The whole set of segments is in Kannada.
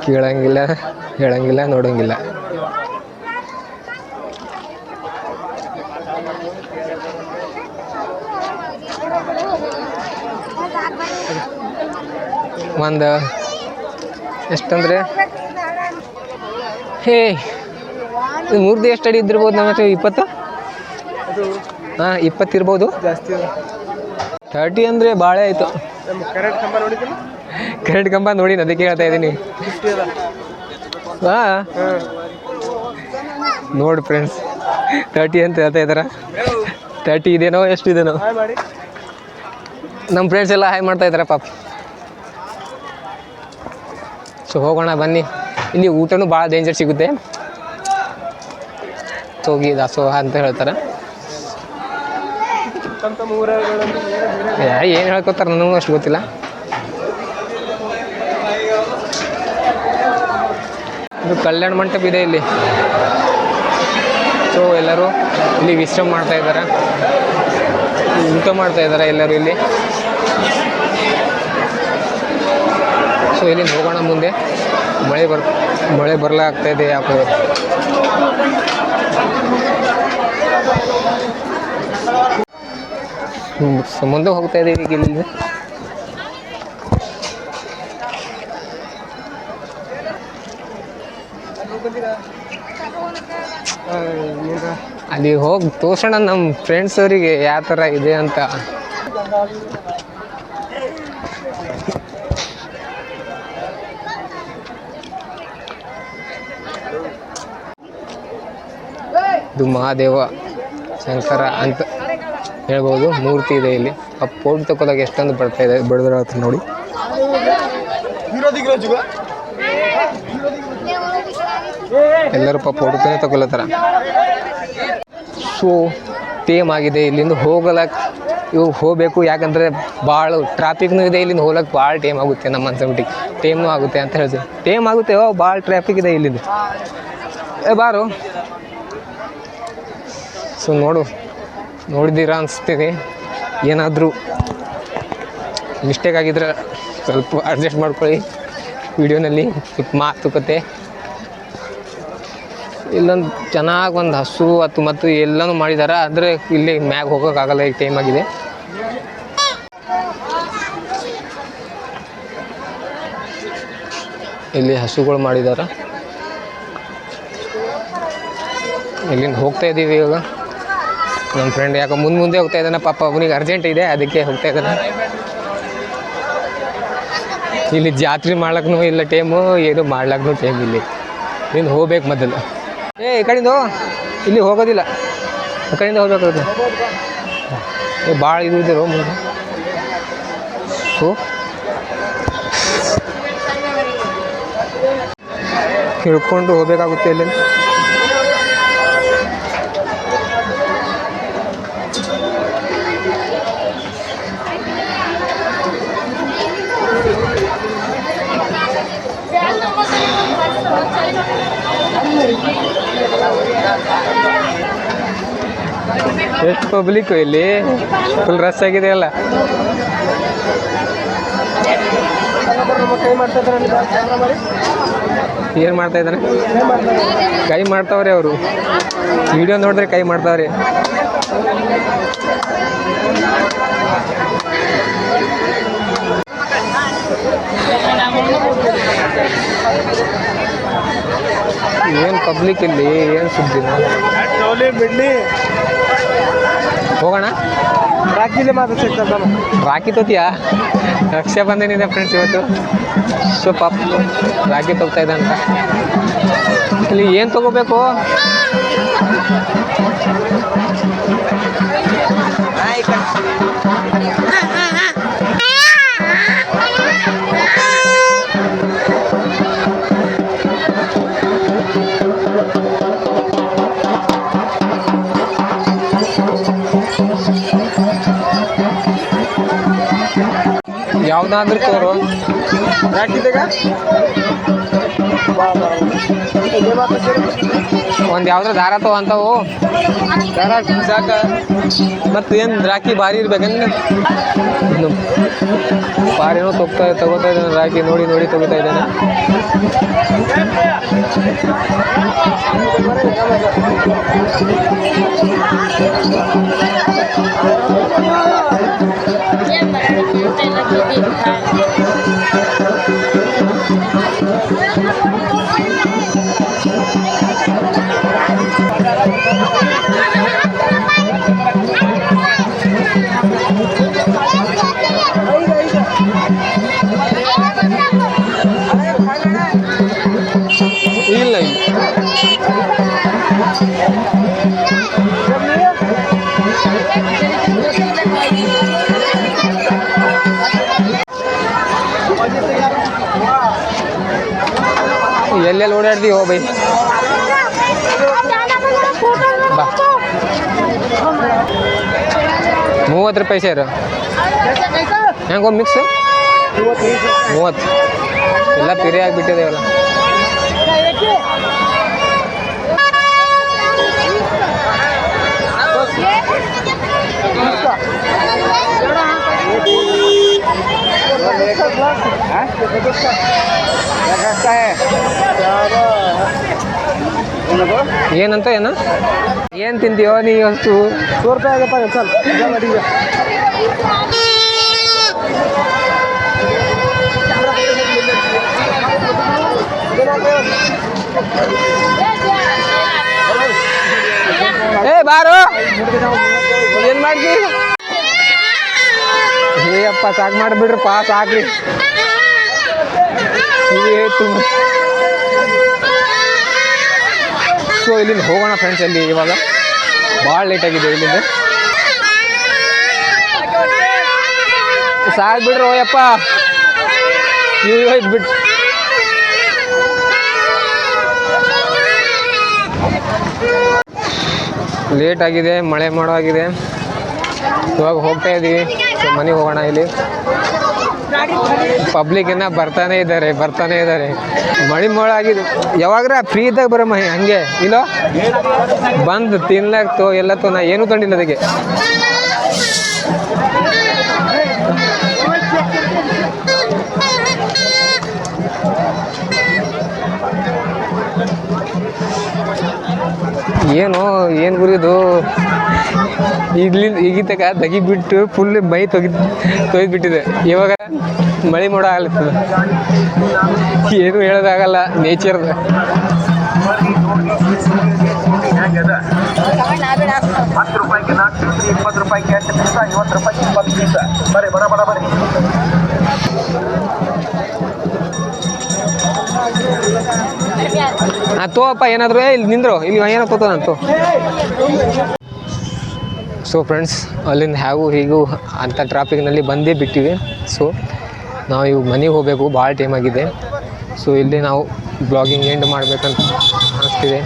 ಕೇಳಂಗಿಲ್ಲ, ಹೇಳಂಗಿಲ್ಲ, ನೋಡಂಗಿಲ್ಲ. ಒಂದು ಎಷ್ಟಂದ್ರೆ ಹೇ ಮೂರ್ದು ಎಷ್ಟು ಅಡಿ ಇದ್ದಿರ್ಬೋದು ನಮ್ಮ 20? ಹಾಂ 20 ಇರ್ಬೋದು. ಜಾಸ್ತಿ 30 ಅಂದರೆ ಭಾಳ ಆಯಿತು. ಕರೆಂಟ್ ಕಂಬ ನೋಡಿ ಅದಕ್ಕೆ ಹೇಳ್ತಾ ಇದ್ದೀನಿ. ಹಾಂ ನೋಡಿ ಫ್ರೆಂಡ್ಸ್ 30 ಅಂತ ಹೇಳ್ತಾ ಇದ್ದಾರ. 30 ಇದೇನೋ ಎಷ್ಟು ಇದೇನೋ. ನಮ್ಮ ಫ್ರೆಂಡ್ಸ್ ಎಲ್ಲ ಹಾಯ್ ಮಾಡ್ತಾ ಇದ್ದಾರೆ ಪಾಪ. ಸೊ ಹೋಗೋಣ ಬನ್ನಿ. ಇಲ್ಲಿ ಊಟನೂ ಭಾಳ ಡೇಂಜರ್ ಸಿಗುತ್ತೆ. ಹೋಗಿ ದಾಸೋಹ ಅಂತ ಹೇಳ್ತಾರೆ. ಏನು ಹೇಳ್ಕೊತಾರೆ ನನಗೂ ಅಷ್ಟು ಗೊತ್ತಿಲ್ಲ. ಇದು ಕಲ್ಯಾಣ ಮಂಟಪ ಇದೆ ಇಲ್ಲಿ. ಸೊ ಎಲ್ಲರೂ ಇಲ್ಲಿ ವಿಶ್ರಮ ಮಾಡ್ತಾ ಇದ್ದಾರೆ, ಊಟ ಮಾಡ್ತಾ ಇದ್ದಾರೆ ಎಲ್ಲರೂ ಇಲ್ಲಿ. ಸೊ ಇಲ್ಲಿಂದ ಹೋಗೋಣ ಮುಂದೆ. ಮಳೆ ಬರಲಾಗ್ತಾ ಇದೆ ಯಾಕೋ. ಮುಂದೆ ಹೋಗ್ತಾ ಇದ್ದೀವಿ ಈಗ ಇಲ್ಲಿ. ಅಲ್ಲಿ ಹೋಗಿ ತೋರ್ಸೋಣ ನಮ್ಮ ಫ್ರೆಂಡ್ಸ್ ಅವರಿಗೆ ಯಾವ ಥರ ಇದೆ ಅಂತ. ಇದು ಮಹಾದೇವ ಶಂಕರ ಅಂತ ಹೇಳ್ಬೋದು. ಮೂರ್ತಿ ಇದೆ ಇಲ್ಲಿ. ಆ ಫೋಟೋ ತಗೊಳಕ್ಕೆ ಎಷ್ಟೊಂದು ಬರ್ತಾ ಇದೆ, ಬಡದ್ರ ನೋಡಿ. ಎಲ್ಲರೂ ಫೋಟೋನೇ ತಗೊಳತ್ತಾರ. ಸೊ ಟೇಮ್ ಆಗಿದೆ. ಇಲ್ಲಿಂದ ಹೋಗಬೇಕು, ಯಾಕಂದರೆ ಭಾಳ ಟ್ರಾಫಿಕ್ನೂ ಇದೆ. ಇಲ್ಲಿಂದ ಹೋಗ್ಲಿಕ್ಕೆ ಭಾಳ ಟೇಮ್ ಆಗುತ್ತೆ. ನಮ್ಮ ಅನ್ಸಬಿಟ್ಟಿಗೆ ಟೇಮ್ನೂ ಆಗುತ್ತೆ ಅಂತ ಹೇಳ್ತೀವಿ. ಟೇಮ್ ಆಗುತ್ತೆ, ಭಾಳ ಟ್ರಾಫಿಕ್ ಇದೆ ಇಲ್ಲಿಂದ. ಬಾರು. ಸೊ ನೋಡಿದ್ದೀರಾ ಅನಿಸ್ತಿದೆ. ಏನಾದರೂ ಮಿಸ್ಟೇಕ್ ಆಗಿದ್ರೆ ಸ್ವಲ್ಪ ಅಡ್ಜಸ್ಟ್ ಮಾಡ್ಕೊಳ್ಳಿ ವಿಡಿಯೋನಲ್ಲಿ. ಮಾತುಕತೆ ಇಲ್ಲೊಂದು ಚೆನ್ನಾಗಿ ಒಂದು ಹಸು ಮತ್ತು ಎಲ್ಲನೂ ಮಾಡಿದ್ದಾರೆ. ಆದರೆ ಇಲ್ಲಿ ಮ್ಯಾಗ ಹೋಗೋಕ್ಕಾಗಲ್ಲ, ಈಗ ಟೈಮ್ ಆಗಿದೆ. ಇಲ್ಲಿ ಹಸುಗಳು ಮಾಡಿದ್ದಾರೆ. ಇಲ್ಲಿಂದ ಹೋಗ್ತಾ ಇದ್ದೀವಿ ಇವಾಗ. ನಮ್ಮ ಫ್ರೆಂಡ್ ಯಾಕೋ ಮುಂದೆ ಹೋಗ್ತಾ ಇದ್ದಾನೆ ಪಾಪ. ಅವನಿಗೆ ಅರ್ಜೆಂಟ್ ಇದೆ, ಅದಕ್ಕೆ ಹೋಗ್ತಾ ಇದ್ದಾನೆ. ಇಲ್ಲಿ ಜಾತ್ರೆ ಮಾಡ್ಲಕ್ಕೂ ಇಲ್ಲ ಟೈಮು, ಏನು ಮಾಡ್ಲಕ್ಕೂ ಟೈಮ್ ಇಲ್ಲಿ. ಇಲ್ಲಿಂದ ಹೋಗ್ಬೇಕು ಮೊದಲು. ಈ ಕಡೆಯಿಂದ ಇಲ್ಲಿ ಹೋಗೋದಿಲ್ಲ, ಆ ಕಡೆಯಿಂದ ಹೋಗ್ಬೇಕಾಗುತ್ತೆ. ಭಾಳ ಇದಿರೋ ಮುಂದೆ. ಸೊ ಹಿಡ್ಕೊಂಡು ಹೋಗ್ಬೇಕಾಗುತ್ತೆ ಇಲ್ಲಿ. ಎಷ್ಟು ಪಬ್ಲಿಕ್ಕು ಇಲ್ಲಿ, ಫುಲ್ ರಶ್ ಆಗಿದೆ ಅಲ್ಲ. ಏನು ಮಾಡ್ತಾ ಇದ್ದಾರೆ? ಕೈ ಮಾಡ್ತಾವ್ರೆ ಅವರು. ವಿಡಿಯೋ ನೋಡಿದ್ರೆ ಕೈ ಮಾಡ್ತಾವ್ರೆ. ಏನು ಪಬ್ಲಿಕ್ ಇಲ್ಲಿ, ಏನು ಸುದ್ದಿನ. ಹೋಗೋಣ. ರಾಖಿ ತೋತಿಯಾ? ರಕ್ಷಾ ಬಂಧನ ಇದೆ ಫ್ರೆಂಡ್ಸ್ ಇವತ್ತು. ಸೊ ಪಾಪ ರಾಖಿ ತಗೋತಾ ಇದೆ ಅಂತ. ಇಲ್ಲಿ ಏನು ತಗೋಬೇಕು? ಯಾವುದಾದ್ರೂ ತೋರು. ಯಾಕಿದ್ದಾಗ ಒಂದು ಯಾವ್ದ್ರ ದಾರ ತಗೋ ಅಂತವು ದಾರ ಸಾಕ ಮತ್ತೆ ಏನು ರಾಖಿ ಭಾರಿ ಇರ್ಬೇಕಂದ್ರೆ ಭಾರಿನೂ ತಗೋತಾ ಇದ್ದಾನೆ ರಾಖಿ ನೋಡಿ ನೋಡಿ ತಗೋತಾ ಇದ್ದಾನೆ. ಇಲ್ಲ ಎಲ್ಲೆಲ್ಲಿ ಓಡಾಡ್ತೀವಿ ಬೈ ಬಾ 30 ರೂಪಾಯಿ ಸೇರು ಹೆಂಗೋ ಮಿಕ್ಸ್ 30 ಎಲ್ಲ ಪಿರಿ ಆಗಿಬಿಟ್ಟಿದೆವಲ್ಲ. ಏನಂತ ಏನು ತಿಂತೀಯೋ ನೀ ಅಷ್ಟು 100 ರೂಪಾಯಿ ಆಗಪ್ಪ ಸ್ವಲ್ಪ ಏ ಬಾರು ಏನು ಮಾಡ್ತಿ ಅಪ್ಪ ಸಾಕು ಮಾಡಿಬಿಡ್ರಪ್ಪ ಸಾಕ್ರಿ ಸೊ ಇಲ್ಲಿಂದ ಹೋಗೋಣ ಫ್ರೆಂಡ್ಸ್. ಅಲ್ಲಿ ಇವಾಗ ಭಾಳ ಲೇಟ್ ಆಗಿದೆ ಇಲ್ಲಿಂದ ಸಾಕು ಬಿಡ್ರು ಯಪ್ಪ ಇದ್ಬಿಟ್ಟು ಲೇಟ್ ಆಗಿದೆ, ಮಳೆ ಮಾಡಾಗಿದೆ. ಇವಾಗ ಹೋಗ್ತಾ ಇದ್ದೀವಿ. ಸೊ ಮನೆಗೆ ಹೋಗೋಣ. ಇಲ್ಲಿ ಪಬ್ಲಿಕ್ ಇನ್ನ ಬರ್ತಾನೆ ಇದ್ದಾರೆ ಮಳೆ ಆಗಿದೆ. ಯಾವಾಗ್ರ ಫ್ರೀ ಇದ್ದಾಗ ಬರಮ್ಮ ಹಂಗೆ ಇಲ್ಲ ಬಂದು ತಿನ್ಲಾಕ್ತು ಎಲ್ಲತ್ತು ನಾ ಏನೂ ತಂಡಿಲ್ಲ ಅದಕ್ಕೆ. ಏನು ಗುರಿದು ಈಗಿತಕ ತೆಗಿಬಿಟ್ಟು ಫುಲ್ ಮೈ ತೊಯ್ದುಬಿಟ್ಟಿದೆ. ಇವಾಗ ಮಳೆ ಮೋಡ ಆಗ್ಲತ್ತದ, ಏನು ಹೇಳೋದಾಗಲ್ಲ ನೇಚರ್ದ. ತೋಪ್ಪ ಏನಾದ್ರು ಇಲ್ಲಿ ನಿಂದ್ರು, ಇಲ್ಲಿ ಏನೋ ತೋತದಂತು. ಸೊ ಫ್ರೆಂಡ್ಸ್, ಅಲ್ಲಿಂದ ಹೇಗೂ ಹೀಗೂ ಅಂಥ ಟ್ರಾಫಿಕ್ನಲ್ಲಿ ಬಂದೇ ಬಿಟ್ಟಿವಿ. ಸೊ ನಾವು ಇವಾಗ ಮನೆಗೆ ಹೋಗಬೇಕು, ಭಾಳ ಟೈಮ್ ಆಗಿದೆ. ಸೊ ಇಲ್ಲಿ ನಾವು ಬ್ಲಾಗಿಂಗ್ ಎಂಡ್ ಮಾಡಬೇಕಂತ ಅನಿಸ್ತಿದೆ.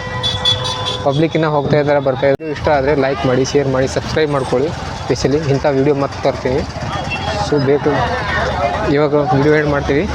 ಪಬ್ಲಿಕ್ಕಿನ್ನ ಹೋಗ್ತಾ ಇದ್ದಾರೆ, ಬರ್ತಾ ಇದ್ದಾರೆ. ಇಷ್ಟ ಆದರೆ ಲೈಕ್ ಮಾಡಿ, ಶೇರ್ ಮಾಡಿ, ಸಬ್ಸ್ಕ್ರೈಬ್ ಮಾಡ್ಕೊಳ್ಳಿ. ಸ್ಪೆಷಲಿ ಇಂಥ ವೀಡಿಯೋ ಮತ್ತೆ ತರ್ತೀನಿ. ಸೊ ಬೇಕು ಇವಾಗ ವೀಡಿಯೋ ಎಂಡ್ ಮಾಡ್ತೀವಿ.